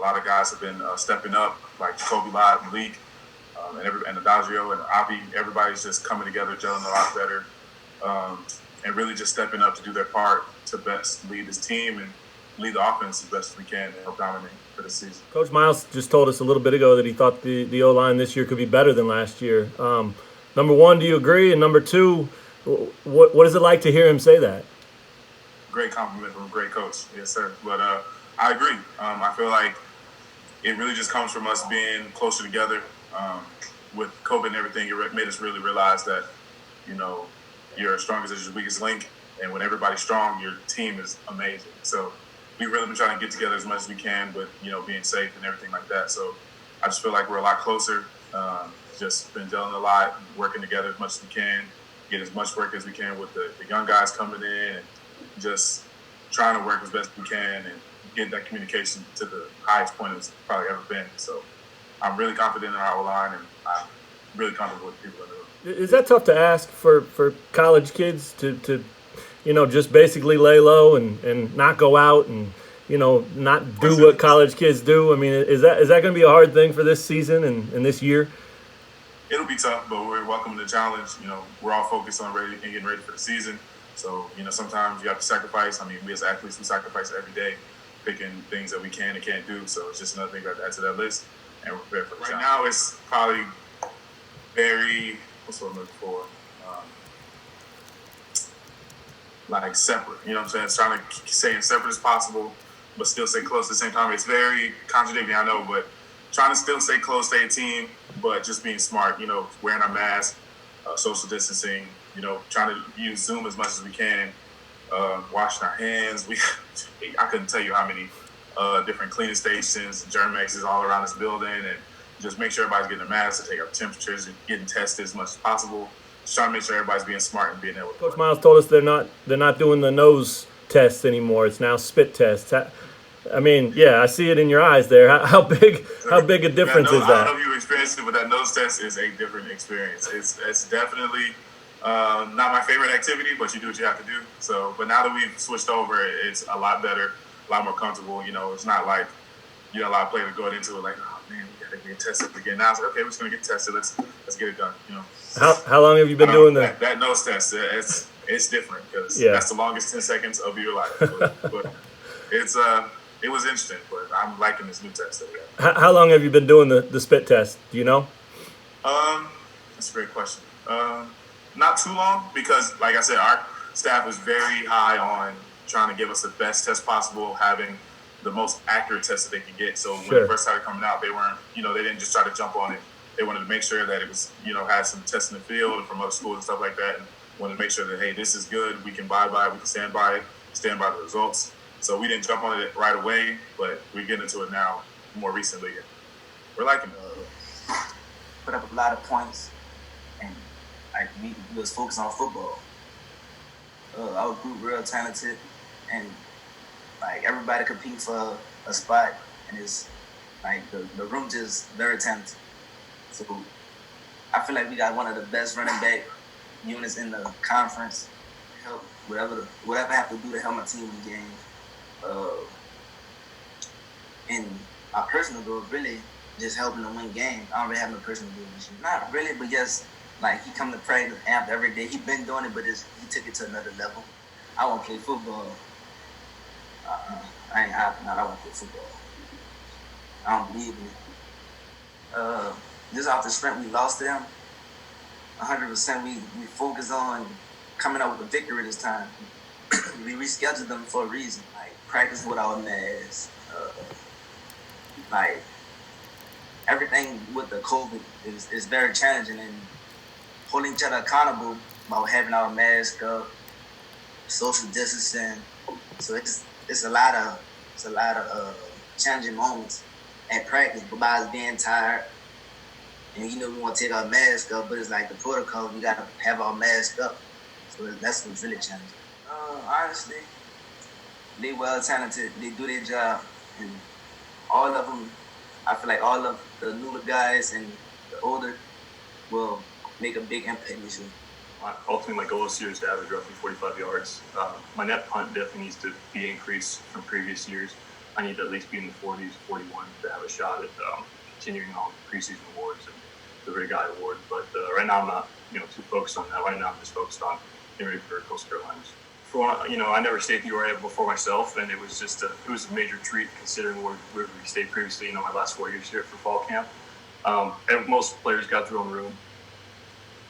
lot of guys have been stepping up, like Kobe Lott, Malik, and Adagio and Avi. Everybody's just coming together, gelling a lot better, and really just stepping up to do their part to best lead this team and lead the offense as best as we can and help dominate for the season. Coach Miles just told us a little bit ago that he thought the O-line this year could be better than last year. Number one, do you agree? And number two, what is it like to hear him say that? Great compliment from a great coach. Yes, sir. But I agree. I feel like it really just comes from us being closer together. With COVID and everything, it made us really realize that, you're as strong as your weakest link. And when everybody's strong, your team is amazing. So we've really been trying to get together as much as we can, but, being safe and everything like that. So I just feel like we're a lot closer. Just been gelling a lot, working together as much as we can, get as much work as we can with the young guys coming in, and just trying to work as best we can and get that communication to the highest point it's probably ever been. So I'm really confident in our O-line, and I'm really comfortable with people in the room. Is that tough to ask for college kids to just basically lay low and not go out and, not do what college kids do? I mean, is that going to be a hard thing for this season and this year? It'll be tough, but we're welcoming the challenge. We're all focused on getting ready for the season. So, sometimes you have to sacrifice. I mean, we as athletes, we sacrifice every day, picking things that we can and can't do. So it's just another thing we have to add to that list and we're prepared for the challenge. Right now, it's probably very, what's what I'm looking for? Like separate, you know what I'm saying? It's trying to stay as separate as possible, but still stay close at the same time. It's very contradicting, I know, but trying to still stay close, stay a team, but just being smart, wearing our masks, social distancing, trying to use Zoom as much as we can, washing our hands. I couldn't tell you how many different cleaning stations, Germ-X's all around this building, and just make sure everybody's getting their masks, to take our temperatures, and getting tested as much as possible. Just trying to make sure everybody's being smart and being able to. Coach Miles told us they're not doing the nose tests anymore. It's now spit tests. I mean, yeah, I see it in your eyes there. How big a difference is that? I don't know if you've experienced it, but that nose test is a different experience. It's definitely not my favorite activity, but you do what you have to do. So, but now that we've switched over, it's a lot better, a lot more comfortable. It's not like a lot of players going into it like, oh man, we gotta get tested again. Now it's like, okay, we're just gonna get tested. Let's get it done. How long have you been doing that? That nose test, it's different because that's the longest 10 seconds of your life. But it was interesting, but I'm liking this new test that we have. How long have you been doing the spit test? Do you know? That's a great question. Not too long, because like I said, our staff was very high on trying to give us the best test possible, having the most accurate test that they could get. So when it first started coming out, they weren't, they didn't just try to jump on it. They wanted to make sure that it was, had some tests in the field and from other schools and stuff like that, and wanted to make sure that, hey, this is good, we can buy by it, we can stand by it, stand by the results. So we didn't jump on it right away, but we're getting into it now more recently. We're liking it. Put up a lot of points, and we was focused on football. Our group real talented, and everybody compete for a spot, and it's the room just very talented. So I feel like we got one of the best running back units in the conference. Help whatever I have to do to help my team in game. And our personal goal really just helping to win games. I don't really have no personal goal this year. Not really, but just he come to practice amped every day. He been doing it, but he took it to another level. I want to play football. I want to play football. I don't believe in it. Just off the sprint, we lost them. 100%. We focused on coming out with a victory this time. We rescheduled them for a reason. Practice with our masks. Everything with the COVID is very challenging, and holding each other accountable about having our mask up, social distancing. So it's a lot of challenging moments at practice, but by us being tired, and we want to take our mask up, but it's like the protocol, we got to have our mask up. So that's what's really challenging. Honestly, they well talented. They do their job, and all of them. I feel like all of the newer guys and the older will make a big impact this year. Ultimately, my goal this year is to average roughly 45 yards. My net punt definitely needs to be increased from previous years. I need to at least be in the 40s, 41 to have a shot at continuing on preseason awards and the Rig Guy Award. But right now I'm not, too focused on that. Right now I'm just focused on getting ready for Coastal Carolinas. I never stayed at the URA before myself, and it was it was a major treat considering where we stayed previously. My last 4 years here for fall camp. And most players got their own room,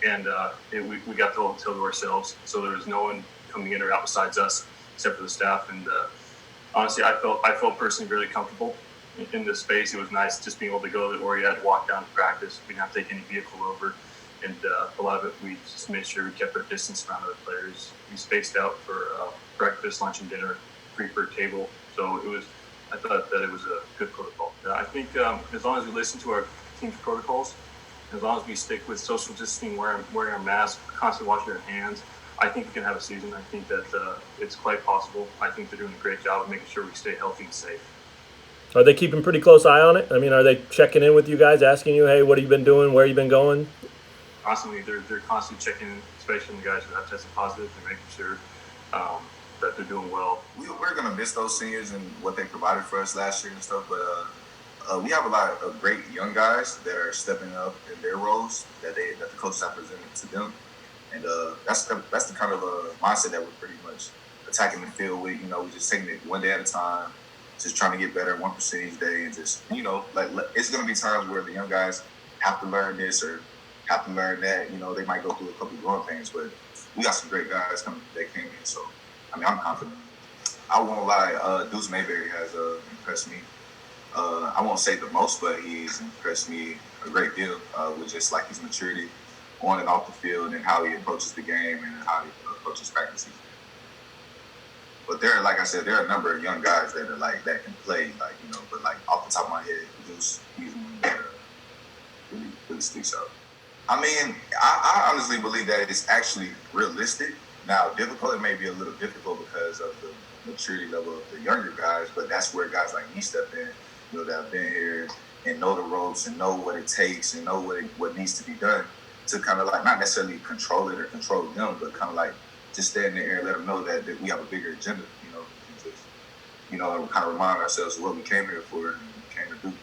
and we got the hotel to ourselves, so there was no one coming in or out besides us, except for the staff. And honestly, I felt personally very comfortable in this space. It was nice just being able to go to where you had to walk down to practice. We didn't have to take any vehicle over. And a lot of it, we just made sure we kept our distance around other players. We spaced out for breakfast, lunch, and dinner, free per table. So I thought that it was a good protocol. I think as long as we listen to our team's protocols, as long as we stick with social distancing, wearing our masks, constantly washing our hands, I think we can have a season. I think that it's quite possible. I think they're doing a great job of making sure we stay healthy and safe. Are they keeping pretty close eye on it? I mean, are they checking in with you guys, asking you, hey, what have you been doing? Where have you been going? Constantly, they're constantly checking in, especially the guys who have tested positive, and making sure that they're doing well. We're going to miss those seniors and what they provided for us last year and stuff, but we have a lot of great young guys that are stepping up in their roles that the coaches have presented to them, and that's the kind of mindset that we're pretty much attacking the field with. We're just taking it one day at a time, just trying to get better 1% each day, and just it's going to be times where the young guys have to learn this or have to learn that. They might go through a couple of growing pains, but we got some great guys that came in. So, I'm confident. I won't lie, Deuce Mayberry has impressed me. I won't say the most, but he's impressed me a great deal with just like his maturity on and off the field and how he approaches the game and how he approaches practices. But like I said, there are a number of young guys that are that can play, but off the top of my head, Deuce, he's one that really sticks out. I mean, I honestly believe that it's actually realistic. Now, difficult, it may be a little difficult because of the maturity level of the younger guys, but that's where guys like me step in, that have been here and know the ropes and know what it takes and know what needs to be done to kind of not necessarily control it or control them, but kind of just stand there and let them know that we have a bigger agenda, and just, kind of remind ourselves of what we came here for and came to do.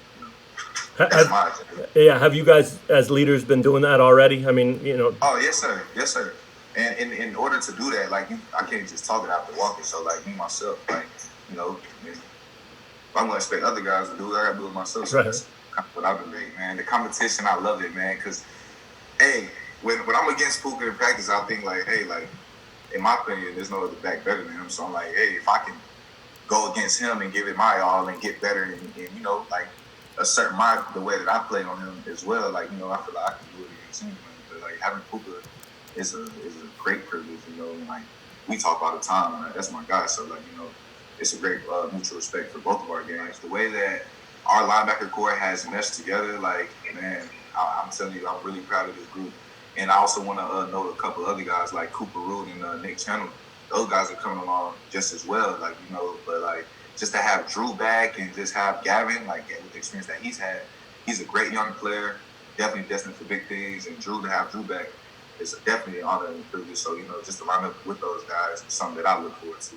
That's my agenda. Yeah, have you guys as leaders been doing that already? I mean, Oh, yes, sir. And in order to do that, I can't just talk it after walking. So, me, myself, if I'm going to expect other guys to do it, I got to do it myself. So that's kind of what I've been doing, man. The competition, I love it, man, because, hey, when I'm against Puka in practice, I think, in my opinion, there's no other back better than him. So I'm like, hey, if I can go against him and give it my all and get better and assert the way that I play on him as well, I feel like I can do it against him. But, having Puka is a great privilege, and we talk all the time, and that's my guy. So it's a great mutual respect for both of our games. The way that our linebacker core has meshed together, man, I'm telling you, I'm really proud of this group. And I also want to note a couple other guys like Cooper Root and Nick Channel. Those guys are coming along just as well, but just to have Drew back and just have Gavin, with the experience that he's had, he's a great young player, definitely destined for big things. And to have Drew back is definitely an honor and a privilege. So, just to line up with those guys is something that I look forward to.